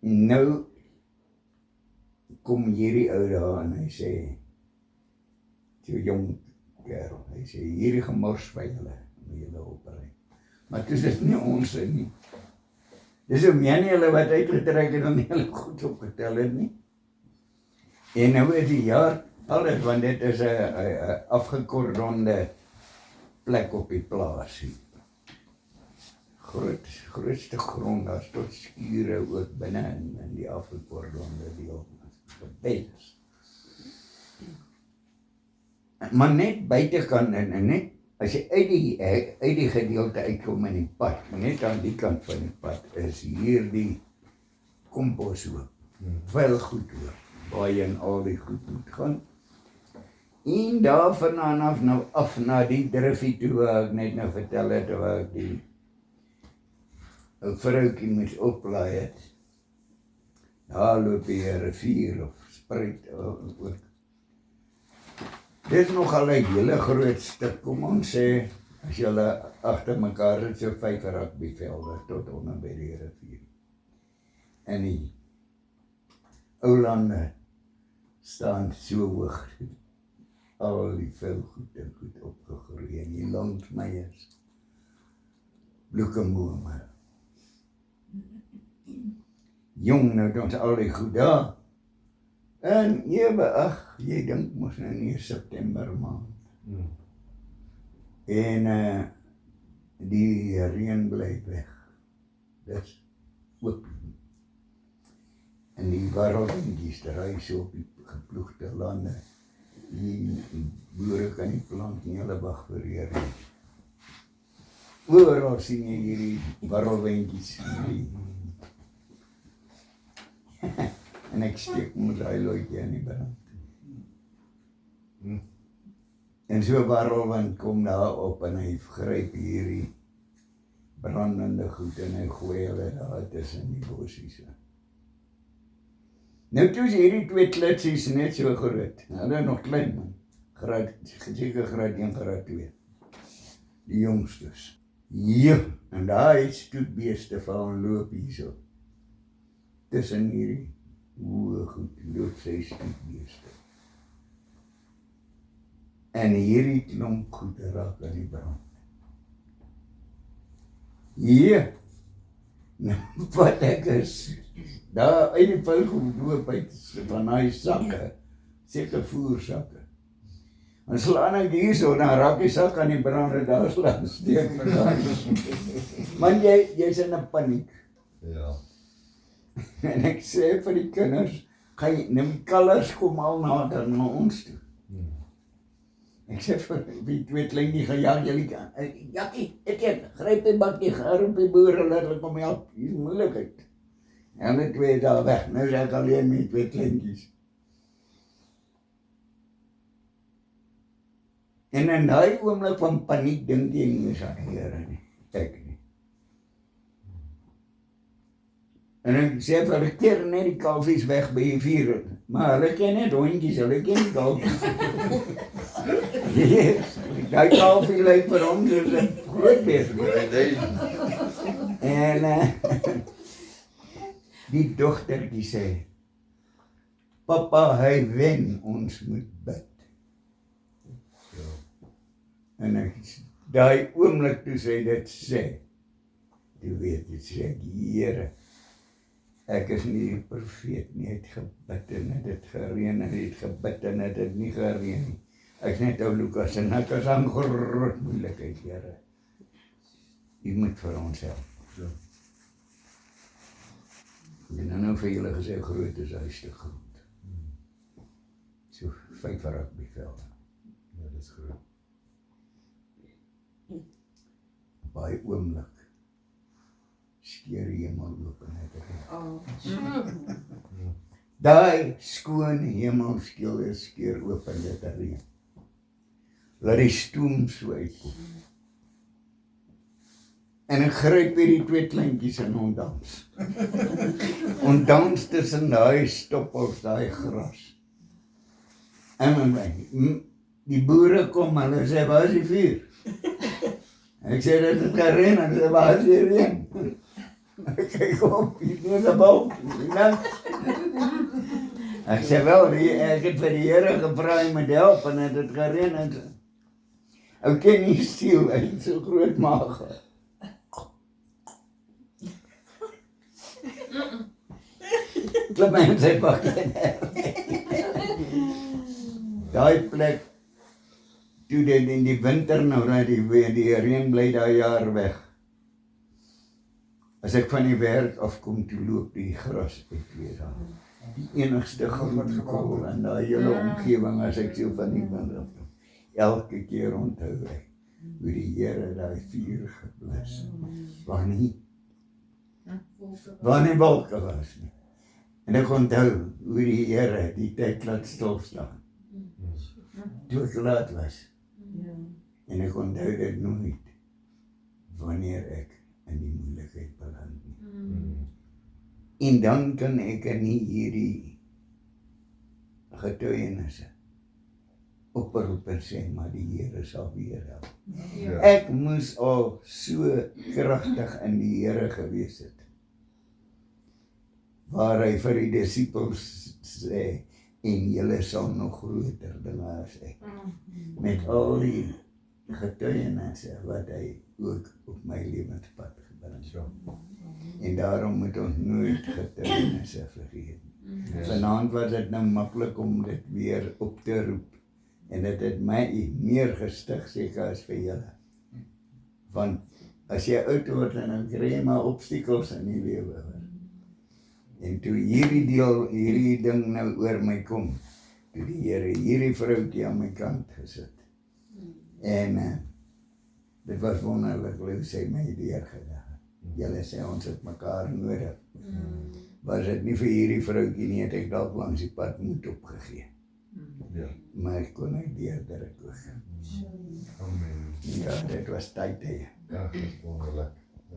Nou kom hierdie ou daar en hy sê, so jong kerel, hy sê, hierdie gemors by julle, moet julle opruim. Maar toe is dit nie ons nie. Dis ook nie hulle wat uitgetrek het en hulle goed opgetel het nie. En nou is die jaar alles, want dit is 'n afgekordonde plek op die plaas hier. Grootste grond, daar is tot skure ook binne in die afgekordonde deel. Geweldig. Maar net buitekant en net as jy uit die gedeelte uitkom in die pad, net aan die kant van die pad is hier die komposhoop. Wel goed hoor, waar jy en al die goed moet gaan. En daar vanaf nou af na die driffie toe waar ek net nou vertel het, waar ek die vroukie moes oplaai het. Daar loop jy 'n rivier of spruit ook. Dit is nogal 'n hele groot stuk, kom ons sê, as julle agter mekaar het so 5 rugbyvelde tot onder by die rivier. En die ou lande staan so hoog, al die velgoed en goed opgegroei en die landmeiers, bloekenbome. Jong, nou het ons al die goed daar. En jy dink mos nou nie September maand. En die reën bly weg. Dis ook. En die warrelwindjies draai so op die geploegde lande. Die boere kan nie plant nie, hulle wag vir reën. Oral sien jy hierdie warrelwindjies. En ek steek met daai looitjie in die brand. En so warrelwind kom daar op en hy gryp hierdie brandende goed en hy gooi hulle daar tussen die bossies. Nou toe is hierdie 2 klitsies net so groot. Hulle nog klein man. Seker graad 1, graad 2. Die jongstes. Ja, en daar is stoetbeeste van loop hierso. Tussen hierdie goed loop sy stoetbeeste. En hierdie klomp goed raak aan die brand. Ja, nou wat ek is, daar uit die velgoed loop uit van hy sakke, seker voersakke. En slaan ek hierso, dan raak die sak aan die brand en daar slaan steek met daar. Man, jy's in 'n paniek. Ja. En ek sê vir die kinders, die kalvers kom al nader na ons toe. Ek sê vir die 2 kleintjies, gejaag julle kan. Jakkie, Etienne, gryp die bakkie, ga roep die boere, laat hulle kom help, hier is moeilikheid. En hulle 2 daar weg, nou is ek alleen met 2 kleintjies. En in daai oomblik van paniek dink jy nie eens aan die Here nie, ek nie. En ek sê vir hulle, keer net die kalfies weg by die vuur, maar hulle ken net hondjies, hulle ken nie kalfies. Yes, die kalfie lyk vir hom soos 'n groot beest. En die dogtertjie sê, papa, hy wen, ons moet bid. En ek, daai oomblik toe sy dit sê, toe weet jy, sê ek, Here, ek is nie die profeet nie, het gebid en het het gereën en het gebid en het het nie gereën nie. Ek is net ou Lukas en ek is aan groot moeilikheid, Here. U moet vir ons help. Ja. En dan nou vir julle gesê, groot is huis te groot. So 5 rugbyvelde. Ja, dis groot. Baie oomblik skeer die hemel oop en het reën. Daai skoon hemelskil skeer oop en het reën. Laat die stoom so uitkom. En ek gryp hierdie 2 kleintjies en ondans. Ondans tussen daai stoppels, daai gras. En die boere kom, hulle sê, waar is die vuur? Ek sê, dit het gereën, en sê, waar is die reën? Ek kyk op, hier is 'n bal. Ek sê wel, ek het vir die Here gevra hy moet help en het gereën en ou ken nie stiel, hy het so groot maag. Klop my in sy pak. Daai plek, toe dit in die winter nou, die reën bly daai jaar weg. As ek van die werk afkom, toe loop die gras uit weer daar. Die enigste groen kool in daai hele omgewing as ek so van die wind afkom. Elke keer onthou ek hoe die Here daai vuur geblus. Waar nie wolke was nie. En ek onthou hoe die Here die tyd laat stilstaan. Toe ek laat was. En ek onthou dit nooit wanneer ek in die moeilikheid beland nie. En dan kan ek nie hierdie getuienisse oproep en sê, maar die Here sal weer help. Ja. Ek moes al so kragtig in die Here gewees het, waar hy vir die disippels sê, en julle sal nog groter dinge as ek. Met al die getuienisse wat hy ook op my lewenspad gebring. Ja. En daarom moet ons nooit getuienisse vergeet. Vanaand was dit nou maklik om dit weer op te roep. En dit het my meer gestig seker as vir julle. Want as jy oud word en dan kry jy maar obstakels in die lewe. En toe hierdie ding nou oor my kom, toe die Here hierdie vroukie aan my kant gesit. En dit was wonderlik hoe sy my deurgedag. Julle sê ons het mekaar nodig. Was dit nie vir hierdie vroukie nie, het ek dalk langs die pad moed opgegee. Ja. Maar ek kon nie deurdruk ook. Amen. Ja, dit was tyd. Ja, dat is wonderlijk.